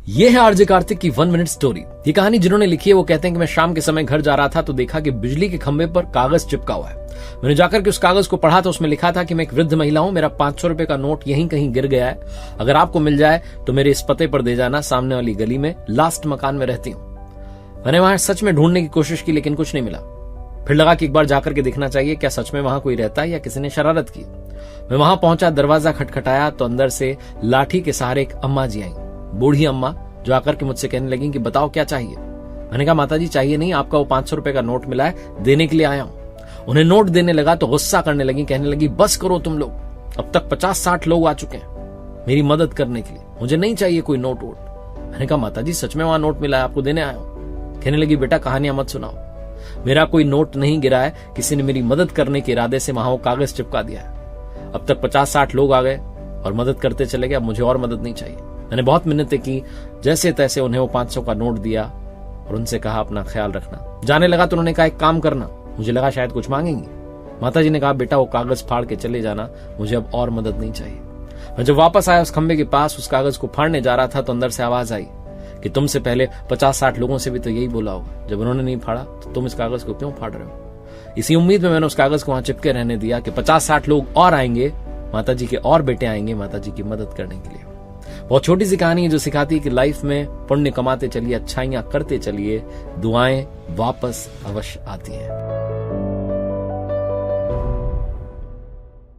ये है आरजे कार्तिक की 1 मिनट स्टोरी। ये कहानी जिन्होंने लिखी है वो कहते हैं कि मैं शाम के समय घर जा रहा था तो देखा कि बिजली के खंभे पर कागज चिपका हुआ है। मैंने जाकर के उस कागज को पढ़ा तो उसमें लिखा था कि मैं एक वृद्ध महिला हूं, मेरा 500 रुपए का नोट यहीं कहीं गिर गया है, अगर आपको मिल जाए तो मेरे इस पते पर दे जाना, सामने वाली गली में लास्ट मकान में रहती हूं। मैंने वहां सच में ढूंढने की कोशिश की लेकिन कुछ नहीं मिला। फिर लगा कि एक बार जाकर के देखना चाहिए क्या सच में वहां कोई रहता है या किसी ने शरारत की। मैं वहां पहुंचा, दरवाजा खटखटाया तो अंदर से लाठी के सहारे एक अम्मा जी आई, बूढ़ी अम्मा, जो आकर के मुझसे कहने लगी कि बताओ क्या चाहिए। मैंने कहा माता जी चाहिए नहीं, आपका वो 500 रुपए का नोट मिला है, देने के लिए आया हूं। उन्हें नोट देने लगा तो गुस्सा करने लगी, कहने लगी बस करो तुम लोग, अब तक 50-60 लोग आ चुके हैं मेरी मदद करने के लिए, मुझे नहीं चाहिए कोई नोट वोट। मैंने कहा माता जी सच में वहां नोट मिला है, आपको देने आया हूं। कहने लगी बेटा कहानियां मत सुनाओ, मेरा कोई नोट नहीं गिरा है, किसी ने मेरी मदद करने के इरादे से वहां वो कागज चिपका दिया है। अब तक 50-60 लोग आ गए और मदद करते चले गए, अब मुझे और मदद नहीं चाहिए। मैंने बहुत मिन्नतें की, जैसे तैसे उन्हें वो 500 का नोट दिया और उनसे कहा अपना ख्याल रखना। जाने लगा तो उन्होंने कहा एक काम करना, मुझे लगा शायद कुछ मांगेंगी। माता जी ने कहा बेटा वो कागज फाड़ के चले जाना, मुझे अब और मदद नहीं चाहिए। मैं जब वापस आया उस खंबे के पास, उस कागज को फाड़ने जा रहा था तो अंदर से आवाज आई कि तुमसे पहले 50-60 लोगों से भी तो यही बोला होगा, जब उन्होंने नहीं फाड़ा तो तुम इस कागज को क्यों फाड़ रहे हो। इसी उम्मीद में मैंने उस कागज को वहां चिपके रहने दिया कि 50-60 लोग और आएंगे, माता जी के और बेटे आएंगे माता जी की मदद करने के लिए। बहुत छोटी सी कहानी है जो सिखाती है कि लाइफ में पुण्य कमाते चलिए, अच्छाइयां करते चलिए, दुआएं वापस अवश्य आती हैं।